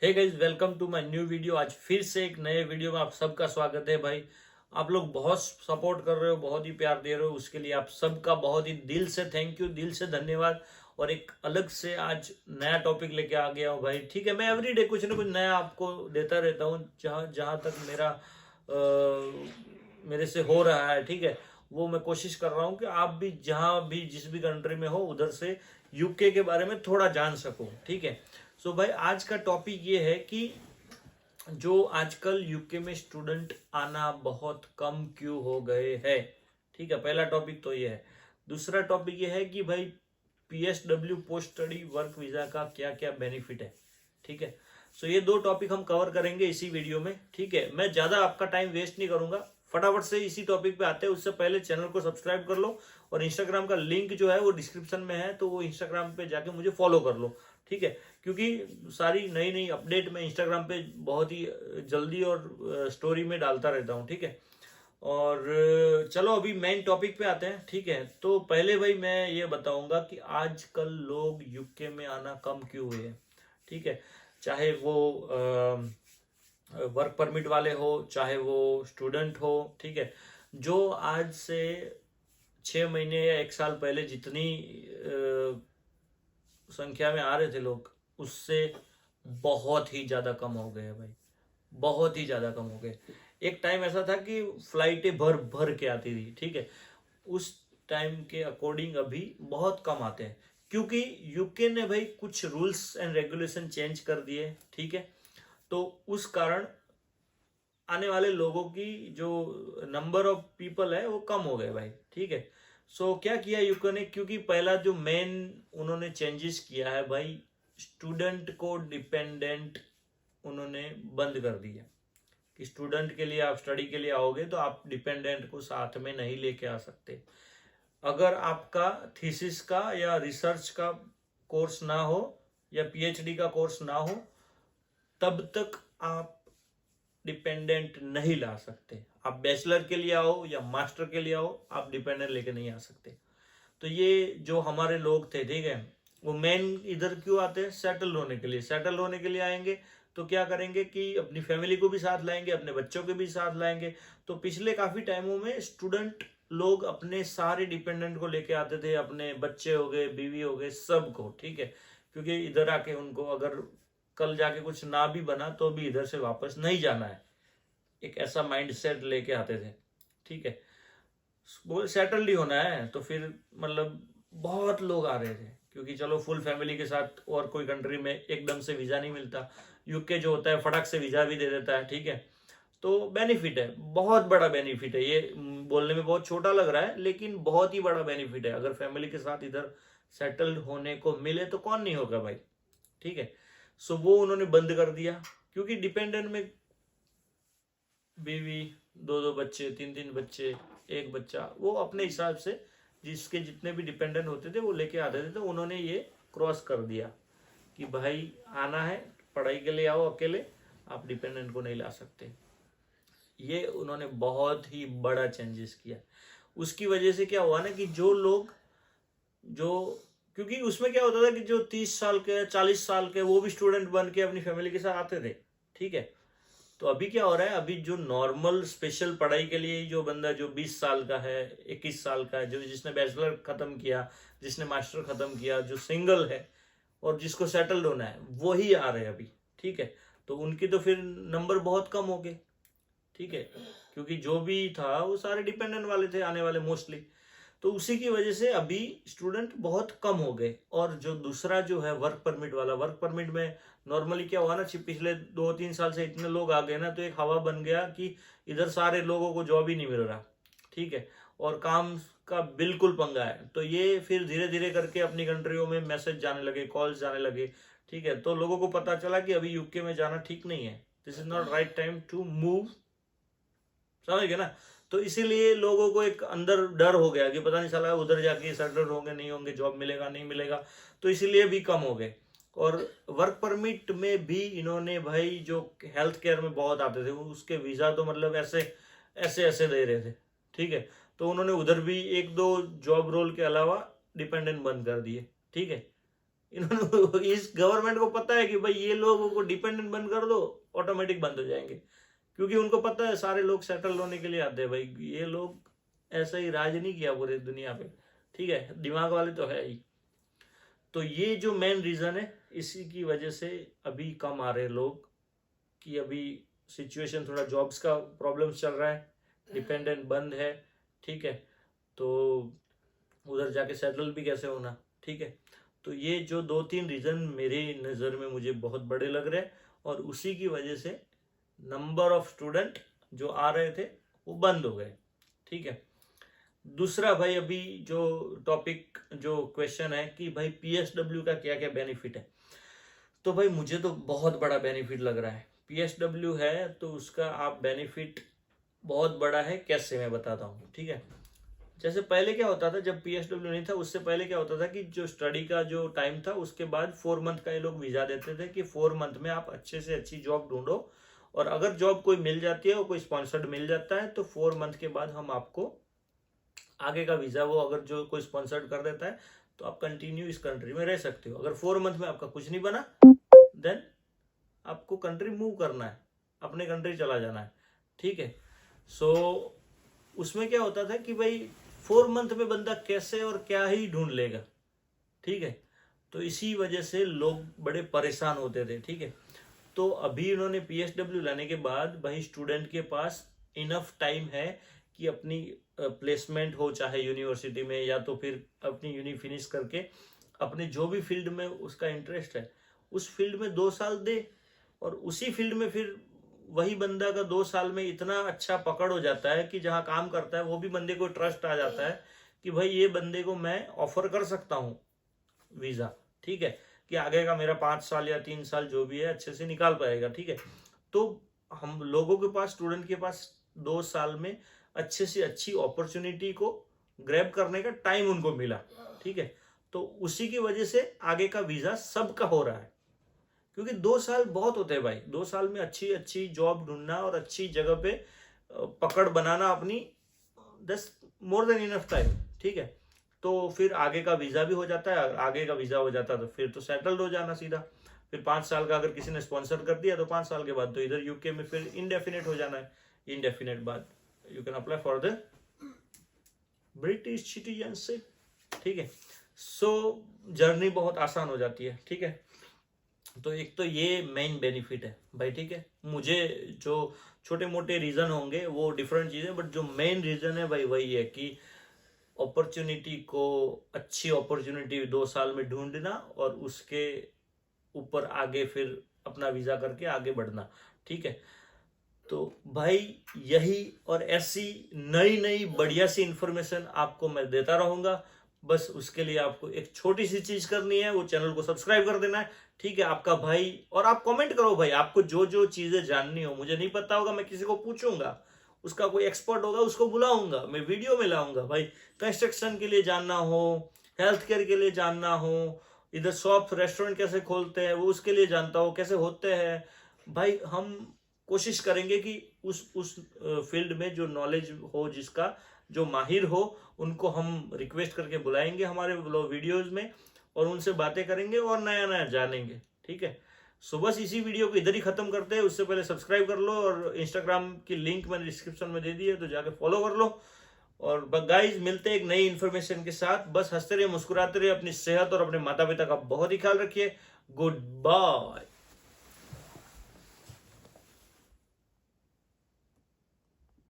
Hey guys, welcome to my new video. आज फिर से एक नए वीडियो में आप सबका स्वागत है। भाई, आप लोग बहुत सपोर्ट कर रहे हो, बहुत ही प्यार दे रहे हो, उसके लिए आप सबका बहुत ही दिल से थैंक यू, दिल से धन्यवाद। और एक अलग से आज नया टॉपिक लेके आ गया हूँ भाई। ठीक है, मैं एवरीडे कुछ ना कुछ नया आपको देता रहता हूँ, जहाँ जहाँ तक मेरे से हो रहा है। ठीक है, वो मैं कोशिश कर रहा हूँ कि आप भी जहाँ भी जिस भी कंट्री में हो उधर से यूके के बारे में थोड़ा जान सको। ठीक है, सो भाई आज का टॉपिक ये है कि जो आजकल यूके में स्टूडेंट आना बहुत कम क्यों हो गए हैं। ठीक है, पहला टॉपिक तो ये है। दूसरा टॉपिक ये है कि भाई PSW post study work visa का क्या क्या बेनिफिट है। ठीक है, सो ये दो टॉपिक हम कवर करेंगे इसी वीडियो में। ठीक है, मैं ज्यादा आपका टाइम वेस्ट नहीं करूंगा, फटाफट से इसी टॉपिक पे आते हैं। उससे पहले चैनल को सब्सक्राइब कर लो और इंस्टाग्राम का लिंक जो है वो डिस्क्रिप्शन में है, तो वो इंस्टाग्राम पे जाके मुझे फॉलो कर लो। ठीक है, क्योंकि सारी नई नई अपडेट मैं इंस्टाग्राम पे बहुत ही जल्दी और स्टोरी में डालता रहता हूँ। ठीक है, और चलो अभी मेन टॉपिक पे आते हैं। ठीक है, तो पहले भाई मैं ये बताऊंगा कि आजकल लोग यूके में आना कम क्यों हुए हैं। ठीक है, चाहे वो वर्क परमिट वाले हो, चाहे वो स्टूडेंट हो। ठीक है, जो आज से 6 महीने या एक साल पहले जितनी संख्या में आ रहे थे लोग, उससे बहुत ही ज्यादा कम हो गए भाई, बहुत ही ज्यादा कम हो गए। एक टाइम ऐसा था कि फ्लाइटें भर भर के आती थी। ठीक है, उस टाइम के अकॉर्डिंग अभी बहुत कम आते हैं, क्योंकि यूके ने भाई कुछ रूल्स एंड रेगुलेशन चेंज कर दिए। ठीक है, तो उस कारण आने वाले लोगों की जो नंबर ऑफ पीपल है वो कम हो गए भाई। ठीक है, सो क्या किया यूके ने, क्योंकि पहला जो मेन उन्होंने चेंजेस किया है भाई, स्टूडेंट को डिपेंडेंट उन्होंने बंद कर दिया। कि स्टूडेंट के लिए आप स्टडी के लिए आओगे तो आप डिपेंडेंट को साथ में नहीं लेके आ सकते। अगर आपका थीसिस का या रिसर्च का कोर्स ना हो या पीएचडी का कोर्स ना हो, तब तक आप डिपेंडेंट नहीं ला सकते। आप बैचलर के लिए आओ या मास्टर के लिए आओ, आप डिपेंडेंट लेके नहीं आ सकते। तो ये जो हमारे लोग थे, ठीक है, वो मेन इधर क्यों आते हैं, सेटल होने के लिए। सेटल होने के लिए आएंगे तो क्या करेंगे कि अपनी फैमिली को भी साथ लाएंगे, अपने बच्चों को भी साथ लाएंगे। तो पिछले काफी टाइमों में स्टूडेंट लोग अपने सारे डिपेंडेंट को लेके आते थे, अपने बच्चे हो गए, बीवी हो गए, सबको। ठीक है, क्योंकि इधर आके उनको अगर कल जाके कुछ ना भी बना तो भी इधर से वापस नहीं जाना है, एक ऐसा माइंड सेट लेके आते थे। ठीक है, वो सेटल्ड ही होना है, तो फिर मतलब बहुत लोग आ रहे थे, क्योंकि चलो फुल फैमिली के साथ और कोई कंट्री में एकदम से वीजा नहीं मिलता। यूके जो होता है फटक से वीजा भी दे देता है। ठीक है, तो बेनिफिट है, बहुत बड़ा बेनिफिट है ये। बोलने में बहुत छोटा लग रहा है, लेकिन बहुत ही बड़ा बेनिफिट है। अगर फैमिली के साथ इधर सेटल्ड होने को मिले तो कौन नहीं होगा भाई। ठीक है, सो वो उन्होंने बंद कर दिया, क्योंकि डिपेंडेंट में बीवी, दो दो बच्चे, तीन तीन बच्चे, एक बच्चा, वो अपने हिसाब से जिसके जितने भी डिपेंडेंट होते थे वो लेके आते थे। तो उन्होंने ये क्रॉस कर दिया कि भाई आना है पढ़ाई के लिए आओ, अकेले आप डिपेंडेंट को नहीं ला सकते। ये उन्होंने बहुत ही बड़ा चेंजेस किया। उसकी वजह से क्या हुआ ना कि जो लोग जो, क्योंकि उसमें क्या होता था कि जो 30 साल के 40 साल के वो भी स्टूडेंट बन के अपनी फैमिली के साथ आते थे। ठीक है, तो अभी क्या हो रहा है, अभी जो नॉर्मल स्पेशल पढ़ाई के लिए जो बंदा जो 20 साल का है, 21 साल का है, जो जिसने बैचलर खत्म किया, जिसने मास्टर खत्म किया, जो सिंगल है और जिसको सेटल्ड होना है, वही आ रहे हैं अभी। ठीक है, तो उनकी तो फिर नंबर बहुत कम हो गए। ठीक है, क्योंकि जो भी था वो सारे डिपेंडेंट वाले थे आने वाले मोस्टली। तो उसी की वजह से अभी स्टूडेंट बहुत कम हो गए। और जो दूसरा जो है वर्क परमिट वाला, वर्क परमिट में नॉर्मली क्या हुआ ना, पिछले 2-3 साल से इतने लोग आ गए ना, तो एक हवा बन गया कि इधर सारे लोगों को जॉब ही नहीं मिल रहा। ठीक है, और काम का बिल्कुल पंगा है। तो ये फिर धीरे धीरे करके अपनी कंट्रियों में मैसेज जाने लगे, कॉल्स जाने लगे। ठीक है, तो लोगों को पता चला कि अभी यूके में जाना ठीक नहीं है, this is not right time to move. समझ गए ना। तो इसीलिए लोगों को एक अंदर डर हो गया कि पता नहीं चला उधर जाके सेटल होंगे नहीं होंगे, जॉब मिलेगा नहीं मिलेगा, तो इसीलिए भी कम हो गए। और वर्क परमिट में भी इन्होंने भाई जो हेल्थ केयर में बहुत आते थे उसके वीजा तो मतलब ऐसे ऐसे ऐसे दे रहे थे। ठीक है, तो उन्होंने उधर भी एक दो जॉब रोल के अलावा डिपेंडेंट बंद कर दिए। ठीक है, इन्होंने इस गवर्नमेंट को पता है कि भाई ये लोगों को डिपेंडेंट बंद कर दो, ऑटोमेटिक बंद हो जाएंगे, क्योंकि उनको पता है सारे लोग सेटल होने के लिए आते हैं भाई, ये लोग ऐसा ही राज नहीं किया पूरे दुनिया पे, ठीक है, दिमाग वाले तो है ही। तो ये जो मेन रीजन है, इसी की वजह से अभी कम आ रहे लोग, कि अभी सिचुएशन थोड़ा जॉब्स का प्रॉब्लम चल रहा है, डिपेंडेंट बंद है, ठीक है, तो उधर जाके सेटल भी कैसे होना, ठीक है। तो ये जो 2-3 रीजन मेरे नज़र में मुझे बहुत बड़े लग रहे हैं, और उसी की वजह से नंबर ऑफ स्टूडेंट जो आ रहे थे वो बंद हो गए, ठीक है। दूसरा भाई, अभी जो टॉपिक जो क्वेश्चन है कि भाई पीएसडब्ल्यू का क्या क्या बेनिफिट है, तो भाई मुझे तो बहुत बड़ा बेनिफिट लग रहा है। पीएसडब्ल्यू है तो उसका आप बेनिफिट बहुत बड़ा है, कैसे मैं बताता हूँ, ठीक है। जैसे पहले क्या होता था, जब पीएसडब्ल्यू नहीं था उससे पहले क्या होता था कि जो स्टडी का जो टाइम था उसके बाद 4 मंथ का ये लोग वीजा देते थे कि 4 मंथ में आप अच्छे से अच्छी जॉब ढूंढो, और अगर जॉब कोई मिल जाती है और कोई स्पॉन्सर्ड मिल जाता है तो 4 मंथ के बाद हम आपको आगे का वीजा, वो अगर जो कोई स्पॉन्सर्ड कर देता है तो आप कंटिन्यू इस कंट्री में रह सकते हो। अगर 4 मंथ में आपका कुछ नहीं बना देन आपको कंट्री मूव करना है, अपने कंट्री चला जाना है, ठीक है। सो उसमें क्या होता था कि भाई 4 मंथ में बंदा कैसे और क्या ही ढूंढ लेगा, ठीक है। तो इसी वजह से लोग बड़े परेशान होते थे, ठीक है। तो अभी इन्होंने पीएसडब्ल्यू लाने के बाद भाई स्टूडेंट के पास इनफ टाइम है कि अपनी प्लेसमेंट हो, चाहे यूनिवर्सिटी में या तो फिर अपनी यूनि फिनिश करके अपने जो भी फील्ड में उसका इंटरेस्ट है उस फील्ड में 2 साल दे, और उसी फील्ड में फिर वही बंदा का 2 साल में इतना अच्छा पकड़ हो जाता है कि जहाँ काम करता है वो भी बंदे को ट्रस्ट आ जाता है कि भाई ये बंदे को मैं ऑफर कर सकता हूँ वीज़ा, ठीक है, कि आगे का मेरा 5 साल या 3 साल जो भी है अच्छे से निकाल पाएगा, ठीक है। तो हम लोगों के पास, स्टूडेंट के पास 2 साल में अच्छे से अच्छी अपॉर्चुनिटी को ग्रैब करने का टाइम उनको मिला, ठीक है। तो उसी की वजह से आगे का वीज़ा सबका हो रहा है, क्योंकि 2 साल बहुत होते हैं भाई। 2 साल में अच्छी अच्छी जॉब ढूंढना और अच्छी जगह पे पकड़ बनाना अपनी, दस मोर देन इनफ टाइम, ठीक है। तो फिर आगे का वीज़ा भी हो जाता है, आगे का वीज़ा हो जाता है तो फिर तो सेटल्ड हो जाना सीधा। फिर 5 साल का अगर किसी ने स्पॉन्सर कर दिया तो 5 साल के बाद तो इधर यूके में फिर इंडेफिनेट हो जाना है, इंडेफिनेट बाद you can apply for the British citizenship, ठीक है। सो जर्नी बहुत आसान हो जाती है, ठीक है। तो एक तो ये मेन बेनिफिट है भाई, ठीक है। मुझे जो छोटे मोटे रीजन होंगे वो डिफरेंट चीजें, बट जो मेन रीजन है भाई वही है कि अपॉर्चुनिटी को, अच्छी अपॉर्चुनिटी 2 साल में ढूंढना और उसके ऊपर आगे फिर अपना वीजा करके आगे बढ़ना, ठीक है। तो भाई यही और ऐसी नई नई बढ़िया सी इंफॉर्मेशन आपको मैं देता रहूंगा। बस उसके लिए आपको एक छोटी सी चीज करनी है, वो चैनल को सब्सक्राइब कर देना है, ठीक है आपका भाई। और आप कमेंट करो भाई, आपको जो जो चीजें जाननी हो, मुझे नहीं पता होगा मैं किसी को पूछूंगा, उसका कोई एक्सपर्ट होगा उसको बुलाऊंगा, मैं वीडियो में लाऊंगा भाई। कंस्ट्रक्शन के लिए जानना हो, हेल्थ केयर के लिए जानना हो, इधर शॉप रेस्टोरेंट कैसे खोलते हैं वो उसके लिए जानता हो, कैसे होते हैं भाई। हम कोशिश करेंगे कि उस फील्ड में जो नॉलेज हो, जिसका जो माहिर हो, उनको हम रिक्वेस्ट करके बुलाएंगे हमारे वीडियोस में, और उनसे बातें करेंगे और नया नया जानेंगे, ठीक है। सो बस इसी वीडियो को इधर ही खत्म करते हैं। उससे पहले सब्सक्राइब कर लो, और इंस्टाग्राम की लिंक मैंने डिस्क्रिप्शन में दे दी है तो जाके फॉलो कर लो। और गाइज मिलते हैं एक नई इन्फॉर्मेशन के साथ। बस हंसते रहिए, मुस्कुराते रहिए, अपनी सेहत और अपने माता पिता का बहुत ही ख्याल रखिए। Good bye.